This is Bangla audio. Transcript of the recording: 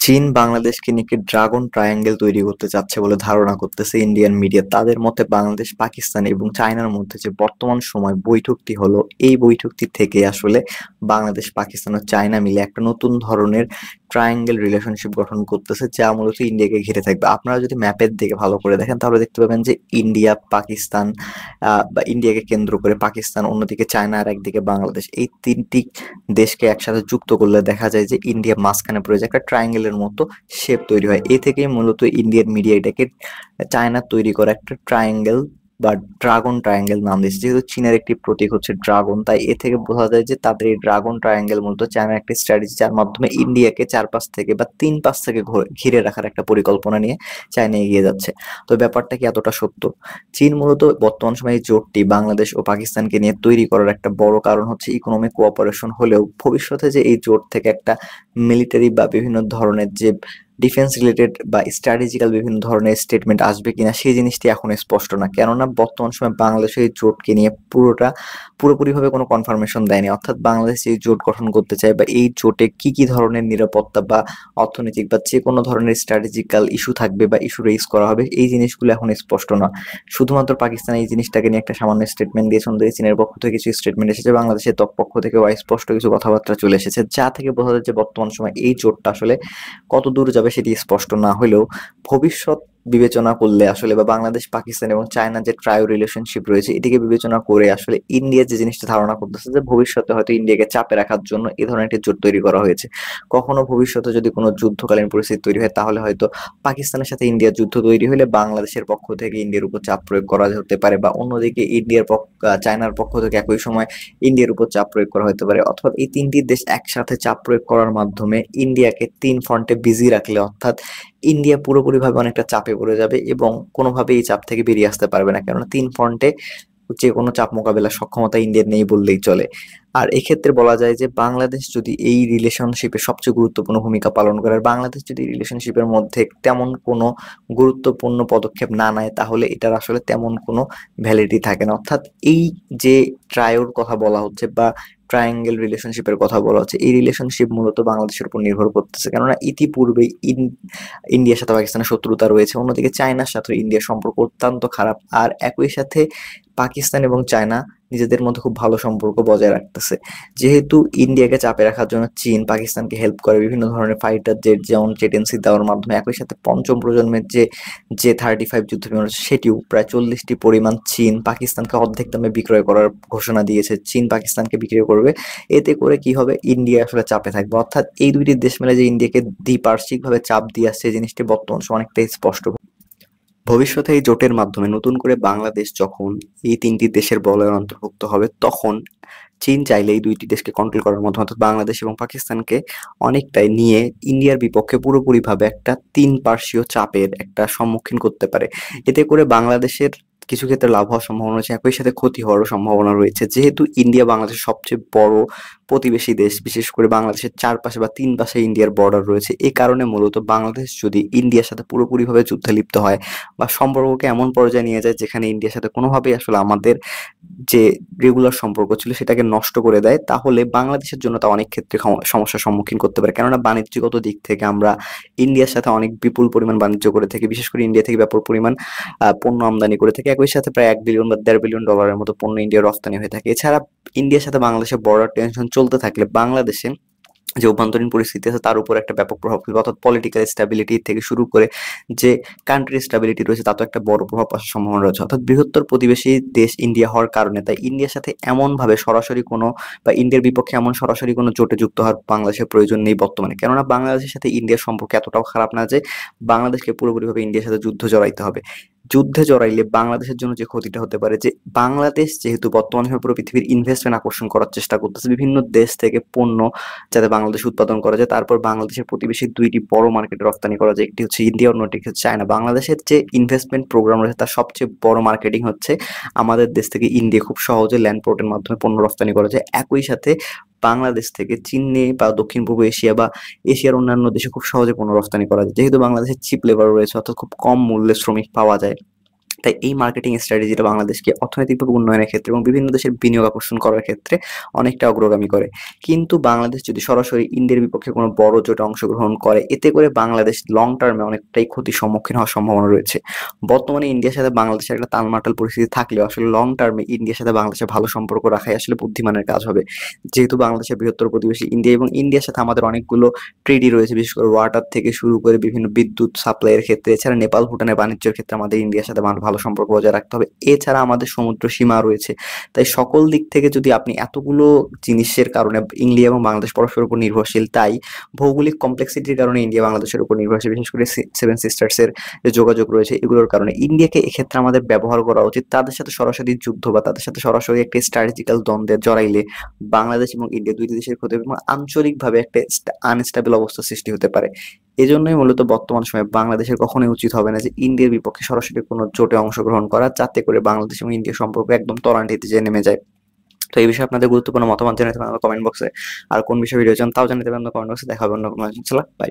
চীন বাংলাদেশকে নিয়ে একটি ড্রাগন ট্রায়াঙ্গেল তৈরি করতে চাচ্ছে বলে ধারণা করতেছে ইন্ডিয়ান মিডিয়া। তাদের মতে বাংলাদেশ, পাকিস্তান এবং চায়নার মধ্যে যে বর্তমান সময় বৈঠকটি হলো, এই বৈঠকটি থেকে আসলে বাংলাদেশ, পাকিস্তান ও চায়না মিলে একটা নতুন ধরনের ট্রায়াঙ্গেল রিলেশনশিপ গঠন করতেছে, যা মূলত ইন্ডিয়াকে ঘিরে থাকবে। আপনারা যদি ম্যাপের দিকে ভালো করে দেখেন তাহলে দেখতে পাবেন যে ইন্ডিয়া, পাকিস্তান বা ইন্ডিয়াকে কেন্দ্র করে পাকিস্তান, অন্যদিকে চায়না আর একদিকে বাংলাদেশ, এই তিনটি দেশকে একসাথে যুক্ত করলে দেখা যায় যে ইন্ডিয়া মাঝখানে পড়ে যায়, একটা ট্রায়াঙ্গেলের মতো শেপ তৈরি হয়। এ থেকেই মূলত ইন্ডিয়ান মিডিয়া এটাকে চায়নার তৈরি করা একটা ট্রায়াঙ্গেল বা ড্রাগন ট্রায়াঙ্গেল নাম দিয়েছে। যেহেতু চীনের একটি প্রতীক হচ্ছে ড্রাগন, তাই এ থেকে বোঝা যায় যে তাদের এই ড্রাগন ট্রায়াঙ্গেল মূলত চায়নার একটি স্ট্র্যাটেজি, যার মাধ্যমে ইন্ডিয়াকে চারপাশ থেকে বা তিন পাশ থেকে ঘিরে রাখার একটা পরিকল্পনা নিয়ে চায়না এগিয়ে যাচ্ছে। তো ব্যাপারটা কি এতটা সত্য? চীন মূলত বর্তমান সময়ে এই জোটটি বাংলাদেশ ও পাকিস্তানকে নিয়ে তৈরি করার একটা বড় কারণ হচ্ছে ইকোনমিক কোঅপারেশন, হলেও ভবিষ্যতে যে এই জোট থেকে একটা মিলিটারি বা বিভিন্ন ধরনের যে ডিফেন্স রিলেটেড বা স্ট্র্যাটেজিক্যাল বিভিন্ন ধরনের স্টেটমেন্ট আসবে কিনা সেই জিনিসটি এখন স্পষ্ট না। কেননা বর্তমান সময়ে বাংলাদেশ এই জোটকে নিয়ে পুরোপুরিভাবে কোনো কনফার্মেশন দেয়নি। অর্থাৎ বাংলাদেশ এই জোট গঠন করতে চায় বা এই জোটে কি কি ধরনের নিরাপত্তা বা অর্থনৈতিক বা যে কোনো ধরনের স্ট্র্যাটেজিক্যাল ইস্যু থাকবে বা ইস্যু রেইজ করা হবে, এই জিনিসগুলো এখন স্পষ্ট না। শুধুমাত্র পাকিস্তান এই জিনিসটাকে নিয়ে একটা সামান্য স্টেটমেন্ট দিয়েছে, অন্যদিকে চীনের পক্ষ থেকে কিছু স্টেটমেন্ট এসেছে, বাংলাদেশের পক্ষ থেকেও স্পষ্ট কিছু কথাবার্তা চলে এসেছে, যা থেকে বোঝা যাচ্ছে বর্তমান সময় এই জোটটা আসলে কত দূর যাবে সেটি স্পষ্ট না হলেও ভবিষ্যৎ বিবেচনা করলে আসলে বা বাংলাদেশ, পাকিস্তান এবং চায়না যে ট্রায়ো রিলেশনশিপ রয়েছে, এটিকে বিবেচনা করে আসলে ইন্ডিয়া যে জিনিসটা ধারণা করতেছে যে ভবিষ্যতে হয়তো ইন্ডিয়াকে চাপে রাখার জন্য এই ধরনের একটি জোট তৈরি করা হয়েছে। কখনো ভবিষ্যতে যদি কোনো যুদ্ধকালীন পরিস্থিতি তৈরি হয় তাহলে হয়তো পাকিস্তানের সাথে ইন্ডিয়ার যুদ্ধ তৈরি হলে বাংলাদেশের পক্ষ থেকে ইন্ডিয়ার উপর চাপ প্রয়োগ করা হতে পারে, বা অন্যদিকে চায়নার পক্ষ থেকে একই সময় ইন্ডিয়ার উপর চাপ প্রয়োগ করা হতে পারে। অথবা এই তিনটি দেশ একসাথে চাপ প্রয়োগ করার মাধ্যমে ইন্ডিয়াকে তিন ফ্রন্টে বিজি রাখলে, অর্থাৎ ইন্ডিয়া পুরোপুরিভাবে অনেকটা চাপে পড়ে যাবে এবং কোনোভাবেই এই চাপ থেকে বেরিয়ে আসতে পারবে না, কেননা তিন ফ্রন্টে যে কোনো চাপ মোকাবেলার সক্ষমতা ইন্ডিয়ার নেই বললেই চলে। আর এক্ষেত্রে বলা যায় যে বাংলাদেশ যদি এই রিলেশনশিপে সবচেয়ে গুরুত্বপূর্ণ ভূমিকা পালন করে, আর বাংলাদেশ যদি রিলেশনশিপের মধ্যে তেমন কোনো গুরুত্বপূর্ণ পদক্ষেপ না নেয় তাহলে এটার আসলে তেমন কোনো ভ্যালিডিটি থাকে না। অর্থাৎ এই যে ট্রায়োর কথা বলা হচ্ছে বা ট্রায়াঙ্গেল রিলেশনশিপের কথা বলা হচ্ছে, এই রিলেশনশিপ মূলত বাংলাদেশের উপর নির্ভর করতেছে, কেননা ইতিপূর্বেই ইন্ডিয়ার সাথে পাকিস্তানের শত্রুতা রয়েছে, অন্যদিকে চায়নার সাথে ইন্ডিয়ার সম্পর্ক অত্যন্ত খারাপ, আর একই সাথে পাকিস্তান এবং চায়না নিজেদের মধ্যে খুব ভালো সম্পর্ক বজায় রাখতেছে। যেহেতু ইন্ডিয়াকে চাপে রাখার জন্য চীন পাকিস্তানকে হেল্প করে বিভিন্ন ধরনের ফাইটার জেট যেমন জেটেন্সি দেওয়ার মাধ্যমে, একই সাথে পঞ্চম প্রজন্মের যে J-35 যুদ্ধ বিমান সেটিও প্রায় 40টি পরিমাণ চীন পাকিস্তানকে অর্ধেক দামে বিক্রয় করার ঘোষণা দিয়েছে। চীন পাকিস্তানকে বিক্রি করবে, এতে করে কি হবে, ইন্ডিয়া আসলে চাপে থাকবে। অর্থাৎ এই দুইটি দেশ মিলে যে ইন্ডিয়াকে দ্বিপার্শ্বিকভাবে চাপ দিয়ে আসছে, এই জিনিসটি বর্তমান সময় অনেকটাই স্পষ্ট। ভবিষ্যতে এই জোটের মাধ্যমে নতুন করে বাংলাদেশ যখন এই তিনটি দেশের বলয়ের অন্তর্ভুক্ত হবে, তখন চীন চাইলে এই দুইটি দেশকে কন্ট্রোল করার মাধ্যমে, অর্থাৎ বাংলাদেশ এবং পাকিস্তানকে অনেকটাই নিয়ে ইন্ডিয়ার বিপক্ষে পুরোপুরিভাবে একটা তিন পার্শ্বীয় চাপের একটা সম্মুখীন করতে পারে। এতে করে বাংলাদেশের কিছু ক্ষেত্রে লাভ হওয়ার সম্ভাবনা রয়েছে, একই সাথে ক্ষতি হওয়ারও সম্ভাবনা রয়েছে। যেহেতু ইন্ডিয়া বাংলাদেশের সবচেয়ে বড় প্রতিবেশী দেশ, বিশেষ করে বাংলাদেশের চারপাশে বা তিন পাশে ইন্ডিয়ার বর্ডার রয়েছে, এই কারণে মূলত বাংলাদেশ যদি ইন্ডিয়ার সাথে পুরোপুরিভাবে যুদ্ধে লিপ্ত হয় বা সম্পর্ককে এমন পর্যায়ে নিয়ে যায় যেখানে ইন্ডিয়ার সাথে কোনোভাবেই আসলে আমাদের যে রেগুলার সম্পর্ক ছিল সেটাকে নষ্ট করে দেয়, তাহলে বাংলাদেশের জন্য তা অনেক ক্ষেত্রে সমস্যার সম্মুখীন করতে পারে। কেননা বাণিজ্যগত দিক থেকে আমরা ইন্ডিয়ার সাথে অনেক বিপুল পরিমাণ বাণিজ্য করে থাকি, বিশেষ করে ইন্ডিয়া থেকে ব্যাপক পরিমাণ পণ্য আমদানি করে থাকি, একই সাথে প্রায় 1 বিলিয়ন বা $1.5 বিলিয়ন মতো পণ্য ইন্ডিয়ার রপ্তানি হয়ে থাকে। এছাড়া ইন্ডিয়ার সাথে বাংলাদেশের বর্ডার টেনশন চলতে থাকলে বাংলাদেশে যে অভ্যন্তরীণ পরিস্থিতি আছে তার উপর একটা ব্যাপক প্রভাব ফেলবে, অর্থাৎ পলিটিক্যাল স্ট্যাবিলিটি থেকে শুরু করে যে কান্ট্রির স্ট্যাবিলিটি রয়েছে তাতেও একটা বড় প্রভাব আসার সম্ভাবনা রয়েছে। অর্থাৎ বৃহত্তর প্রতিবেশী দেশ ইন্ডিয়া হওয়ার কারণে তাই ইন্ডিয়ার সাথে এমনভাবে সরাসরি কোনো বা ইন্ডিয়ার বিপক্ষে এমন সরাসরি কোনো জোটে যুক্ত হওয়ার বাংলাদেশের প্রয়োজন নেই বর্তমানে, কেননা বাংলাদেশের সাথে ইন্ডিয়ার সম্পর্ক এতটাও খারাপ না যে বাংলাদেশকে পুরোপুরিভাবে ইন্ডিয়ার সাথে যুদ্ধ জড়াইতে হবে। যুদ্ধে জড়াইলে বাংলাদেশের জন্য যে ক্ষতিটা হতে পারে, যে বাংলাদেশ যেহেতু বর্তমানে পুরো পৃথিবীর ইনভেস্টমেন্ট আকর্ষণ করার চেষ্টা করতেছে, বিভিন্ন দেশ থেকে পণ্য যাতে বাংলাদেশ উৎপাদন করা যায়, তারপর বাংলাদেশের প্রতিবেশী দুইটি বড় মার্কেটে রপ্তানি করা যায়, একটি হচ্ছে ইন্ডিয়া, অন্যটি হচ্ছে চায়না। বাংলাদেশের যে ইনভেস্টমেন্ট প্রোগ্রাম রয়েছে তার সবচেয়ে বড় মার্কেটিং হচ্ছে আমাদের দেশ থেকে ইন্ডিয়া, খুব সহজে ল্যান্ড পোর্টের মাধ্যমে পণ্য রপ্তানি করা যায়। একই সাথে বাংলাদেশ থেকে চীনে বা দক্ষিণ পূর্ব এশিয়া বা এশিয়ার অন্যান্য দেশে খুব সহজে পণ্য রপ্তানি করা যায়, যেহেতু বাংলাদেশের চিপ লেবার রয়েছে, অর্থাৎ খুব কম মূল্যে শ্রমিক পাওয়া যায়। তাই এই মার্কেটিং স্ট্র্যাটেজিটা বাংলাদেশকে অর্থনৈতিকভাবে উন্নয়নের ক্ষেত্রে এবং বিভিন্ন দেশের বিনিয়োগ আকর্ষণ করার ক্ষেত্রে অনেকটা অগ্রগামী করে। কিন্তু বাংলাদেশ যদি সরাসরি ইন্ডিয়ার বিপক্ষে কোনো বড় জোটে অংশগ্রহণ করে, এতে করে বাংলাদেশ লং টার্মে অনেকটাই ক্ষতির সম্মুখীন হওয়ার সম্ভাবনা রয়েছে। বর্তমানে ইন্ডিয়ার সাথে বাংলাদেশের একটা টালমাটাল পরিস্থিতি থাকলেও আসলে লং টার্মে ইন্ডিয়ার সাথে বাংলাদেশের ভালো সম্পর্ক রাখাই আসলে বুদ্ধিমানের কাজ হবে। যেহেতু বাংলাদেশের বৃহত্তর প্রতিবেশী ইন্ডিয়া এবং ইন্ডিয়ার সাথে আমাদের অনেকগুলো ট্রেডি রয়েছে, বিশেষ করে ওয়াটার থেকে শুরু করে বিভিন্ন বিদ্যুৎ সাপ্লাইয়ের ক্ষেত্রে। এছাড়া নেপাল ভুটানের বাণিজ্যের ক্ষেত্রে আমাদের ইন্ডিয়ার সাথে ভালো সম্পর্ক বজায় রাখতে হবে। এছাড়া আমাদের সমুদ্র সীমা রয়েছে। তাই সকল দিক থেকে যদি আপনি এতগুলো জিনিসের কারণে ইন্ডিয়া এবং বাংলাদেশ পরস্পরের উপর নির্ভরশীল, তাই ভৌগোলিক কমপ্লেক্সিটির কারণে ইন্ডিয়া বাংলাদেশের উপর নির্ভরশীল, বিশেষ করে সেভেন সিস্টার্স এর যে যোগাযোগ রয়েছে এগুলোর কারণে ইন্ডিয়াকে এক্ষেত্রে আমাদের ব্যবহার করা উচিত। তাদের সাথে সরাসরি যুদ্ধ বা তাদের সাথে সরাসরি একটা স্ট্র্যাটেজিক্যাল দ্বন্দ্বে জড়াইলে বাংলাদেশ এবং ইন্ডিয়া দুই দেশের ক্ষতি হবে এবং আঞ্চলিকভাবে একটা আনস্টেবল অবস্থা সৃষ্টি হতে পারে। এজন্যই মূলত বর্তমান সময়ে বাংলাদেশের কখনোই উচিত হবে না যে ইন্ডিয়ার বিপক্ষে সরাসরি কোনো জোটে অংশগ্রহণ করা, যাতে করে বাংলাদেশ এবং ইন্ডিয়ার সম্পর্ক একদম তলানিতে যেয়ে নেমে যায়। তো এই বিষয়ে আপনাদের গুরুত্বপূর্ণ মতামত জানাতে পারেন কমেন্ট বক্সে। আর কোন বিষয়ে ভিডিও চান তাও জানাতে পারেন কমেন্ট বক্সে। দেখা হবে অন্য কোনো। বাই।